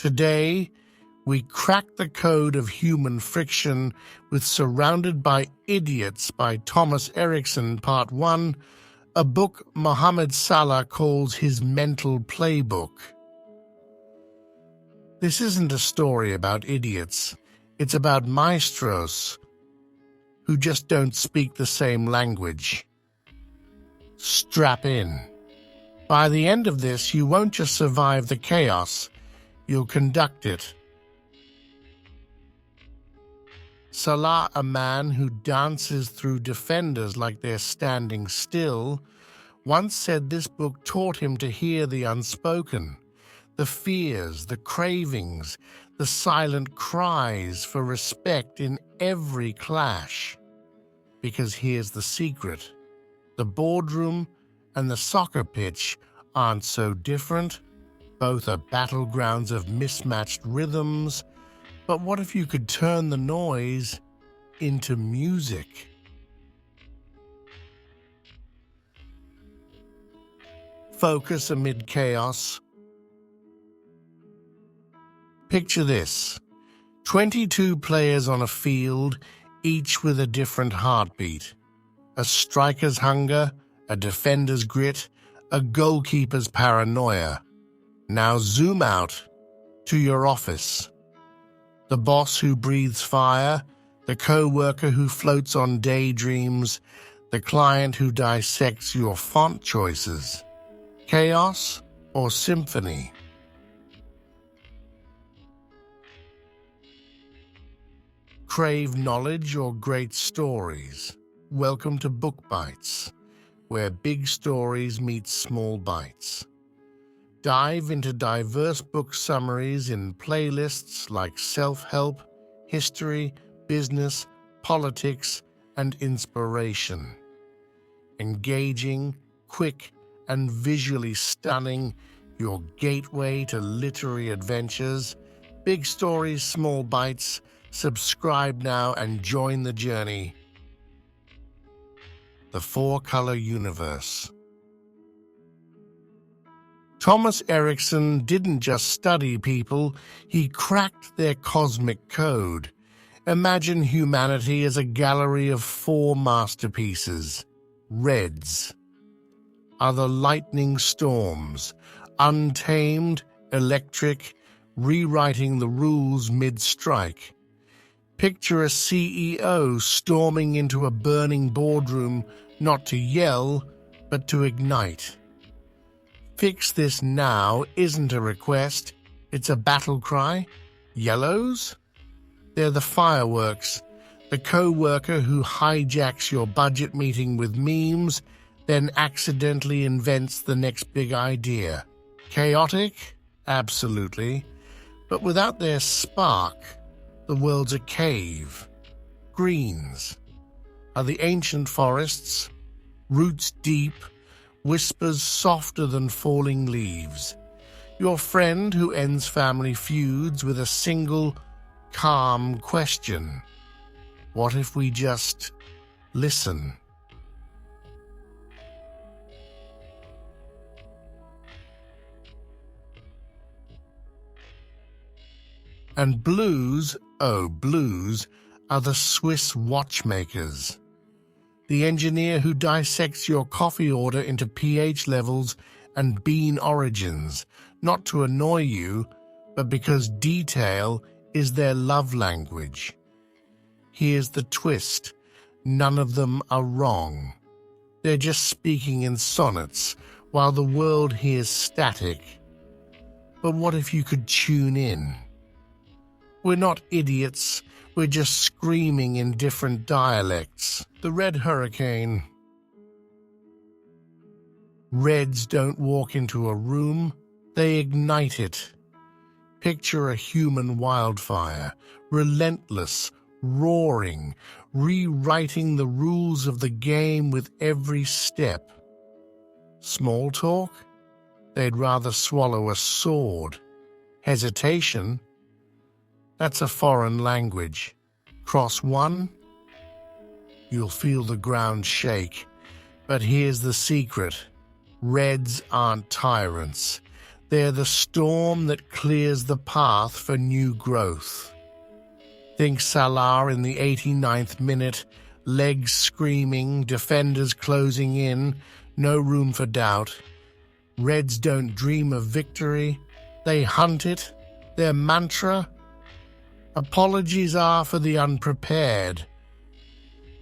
Today, we crack the code of human friction with Surrounded by Idiots by Thomas Erikson, Part 1, a book Mohamed Salah calls his mental playbook. This isn't a story about idiots. It's about maestros who just don't speak the same language. Strap in. By the end of this, you won't just survive the chaos, you'll conduct it. Salah, a man who dances through defenders like they're standing still, once said this book taught him to hear the unspoken, the fears, the cravings, the silent cries for respect in every clash. Because here's the secret. The boardroom and the soccer pitch aren't so different. Both are battlegrounds of mismatched rhythms. But what if you could turn the noise into music? Focus amid chaos. Picture this. 22 players on a field, each with a different heartbeat. A striker's hunger, a defender's grit, a goalkeeper's paranoia. Now zoom out to your office. The boss who breathes fire, the co-worker who floats on daydreams, the client who dissects your font choices. Chaos or symphony? Crave knowledge or great stories? Welcome to Book Bites, where big stories meet small bites. Dive into diverse book summaries in playlists like self-help, history, business, politics, and inspiration. Engaging, quick, and visually stunning, your gateway to literary adventures. Big stories, small bites. Subscribe now and join the journey. The Four-Color Universe. Thomas Erikson didn't just study people, he cracked their cosmic code. Imagine humanity as a gallery of 4 masterpieces. Reds are the lightning storms, untamed, electric, rewriting the rules mid-strike. Picture a CEO storming into a burning boardroom, not to yell, but to ignite. Fix this now isn't a request, it's a battle cry. Yellows? They're the fireworks, the co-worker who hijacks your budget meeting with memes, then accidentally invents the next big idea. Chaotic? Absolutely. But without their spark, the world's a cave. Greens are the ancient forests, roots deep, whispers softer than falling leaves. Your friend who ends family feuds with a single, calm question. What if we just listen? And blues, oh blues, are the Swiss watchmakers. The engineer who dissects your coffee order into pH levels and bean origins, not to annoy you, but because detail is their love language. Here's the twist. None of them are wrong. They're just speaking in sonnets, while the world hears static. But what if you could tune in? We're not idiots. We're just screaming in different dialects. The red hurricane. Reds don't walk into a room, they ignite it. Picture a human wildfire, relentless, roaring, rewriting the rules of the game with every step. Small talk? They'd rather swallow a sword. Hesitation? That's a foreign language. Cross one, you'll feel the ground shake. But here's the secret. Reds aren't tyrants. They're the storm that clears the path for new growth. Think Salah in the 89th minute, legs screaming, defenders closing in, no room for doubt. Reds don't dream of victory, they hunt it. Their mantra? Apologies are for the unprepared.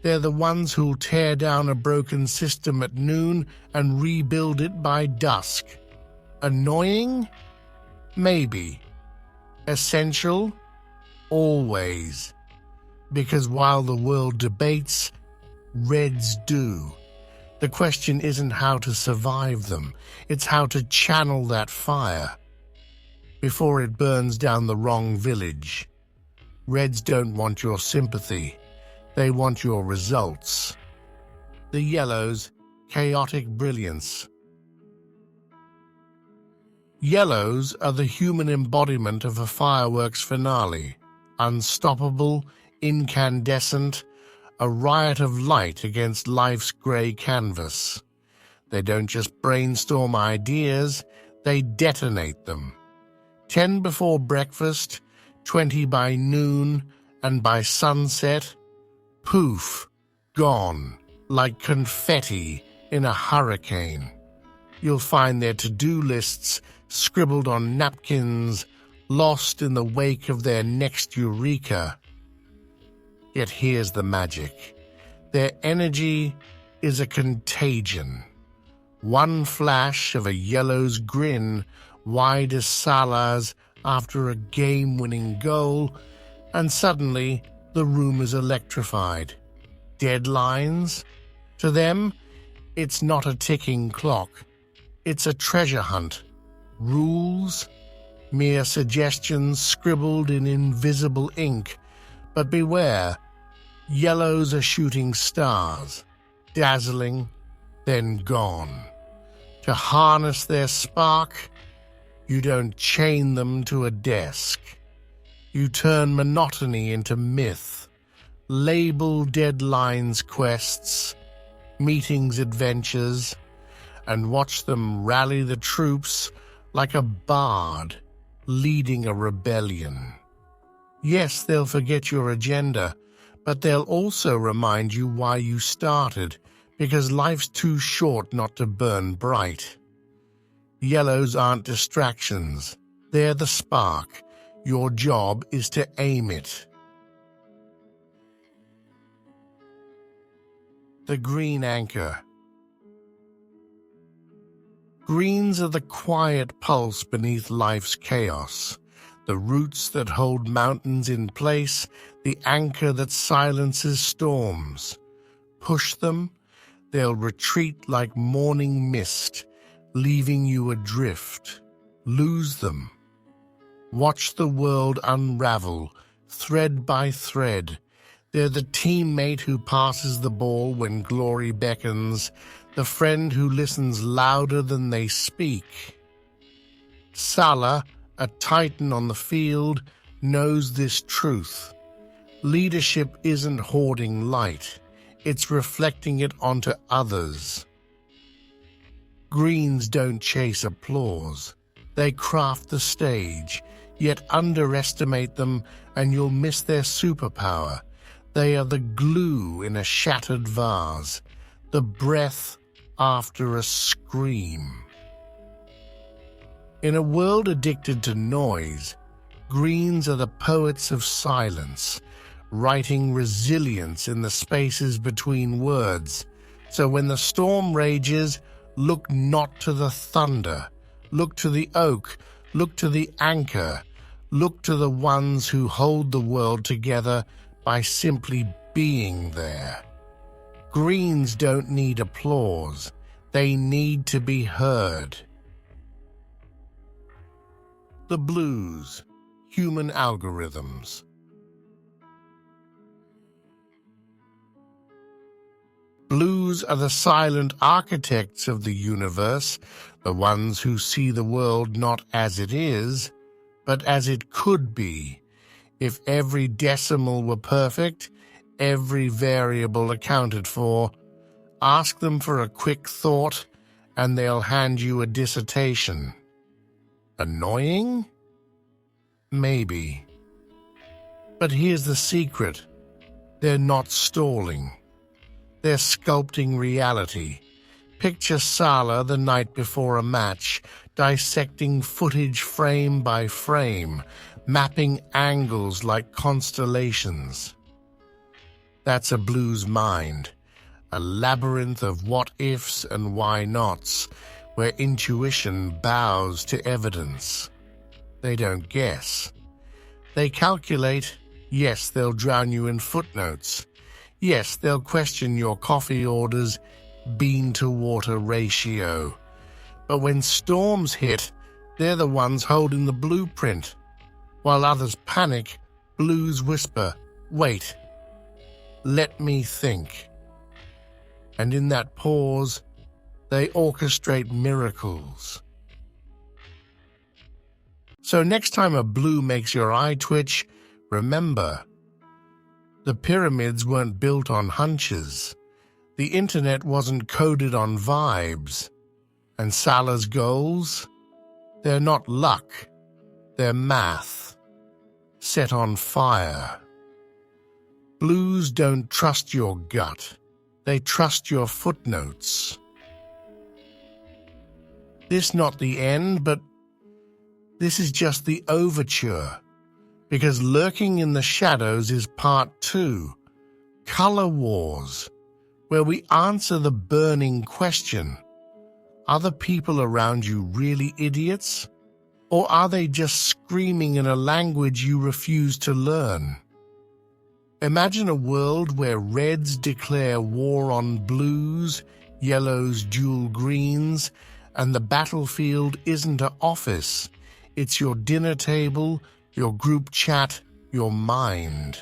They're the ones who'll tear down a broken system at noon and rebuild it by dusk. Annoying? Maybe. Essential? Always. Because while the world debates, Reds do. The question isn't how to survive them, it's how to channel that fire before it burns down the wrong village. Reds don't want your sympathy, they want your results. The Yellows, chaotic brilliance. Yellows are the human embodiment of a fireworks finale, unstoppable, incandescent, a riot of light against life's grey canvas. They don't just brainstorm ideas, they detonate them. 10 before breakfast, 20 by noon, and by sunset, poof, gone, like confetti in a hurricane. You'll find their to-do lists scribbled on napkins, lost in the wake of their next eureka. Yet here's the magic. Their energy is a contagion. One flash of a Yellow's grin, wide as Salah's after a game-winning goal, and suddenly the room is electrified. Deadlines? To them, it's not a ticking clock. It's a treasure hunt. Rules? Mere suggestions scribbled in invisible ink. But beware, Yellows are shooting stars, dazzling, then gone. To harness their spark, you don't chain them to a desk. You turn monotony into myth, label deadlines quests, meetings adventures, and watch them rally the troops like a bard leading a rebellion. Yes, they'll forget your agenda, but they'll also remind you why you started, because life's too short not to burn bright. Yellows aren't distractions. They're the spark. Your job is to aim it. The green anchor. Greens are the quiet pulse beneath life's chaos, the roots that hold mountains in place, the anchor that silences storms. Push them, they'll retreat like morning mist, leaving you adrift. Lose them. Watch the world unravel, thread by thread. They're the teammate who passes the ball when glory beckons, the friend who listens louder than they speak. Salah, a titan on the field, knows this truth. Leadership isn't hoarding light, it's reflecting it onto others. Greens don't chase applause. They craft the stage, yet underestimate them and you'll miss their superpower. They are the glue in a shattered vase, the breath after a scream. In a world addicted to noise, greens are the poets of silence, writing resilience in the spaces between words. So when the storm rages, look not to the thunder, look to the oak, look to the anchor, look to the ones who hold the world together by simply being there. Greens don't need applause, they need to be heard. The blues, human algorithms. Blues are the silent architects of the universe, the ones who see the world not as it is, but as it could be. If every decimal were perfect, every variable accounted for, ask them for a quick thought, and they'll hand you a dissertation. Annoying? Maybe. But here's the secret. They're not stalling. They're sculpting reality. Picture Salah the night before a match, dissecting footage frame by frame, mapping angles like constellations. That's a blues mind, a labyrinth of what-ifs and why-nots, where intuition bows to evidence. They don't guess. They calculate. Yes, they'll drown you in footnotes. Yes, they'll question your coffee order's bean-to-water ratio. But when storms hit, they're the ones holding the blueprint. While others panic, blues whisper, "Wait, let me think." And in that pause, they orchestrate miracles. So next time a blue makes your eye twitch, remember, the pyramids weren't built on hunches. The internet wasn't coded on vibes. And Salah's goals? They're not luck. They're math. Set on fire. Blues don't trust your gut. They trust your footnotes. This not the end, but this is just the overture. Because lurking in the shadows is part 2, Color Wars, where we answer the burning question: are the people around you really idiots? Or are they just screaming in a language you refuse to learn? Imagine a world where reds declare war on blues, yellows duel greens, and the battlefield isn't an office. It's your dinner table, your group chat, your mind.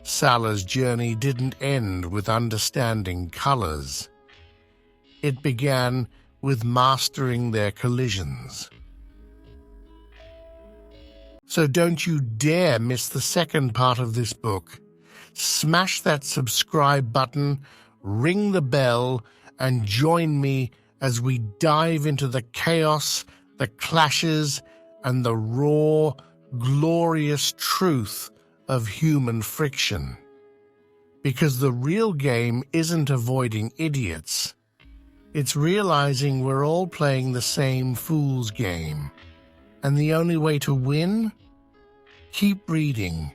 Salah's journey didn't end with understanding colors. It began with mastering their collisions. So don't you dare miss the second part of this book. Smash that subscribe button, ring the bell, and join me as we dive into the chaos, the clashes, and the raw, glorious truth of human friction. Because the real game isn't avoiding idiots. It's realizing we're all playing the same fool's game. And the only way to win? Keep reading,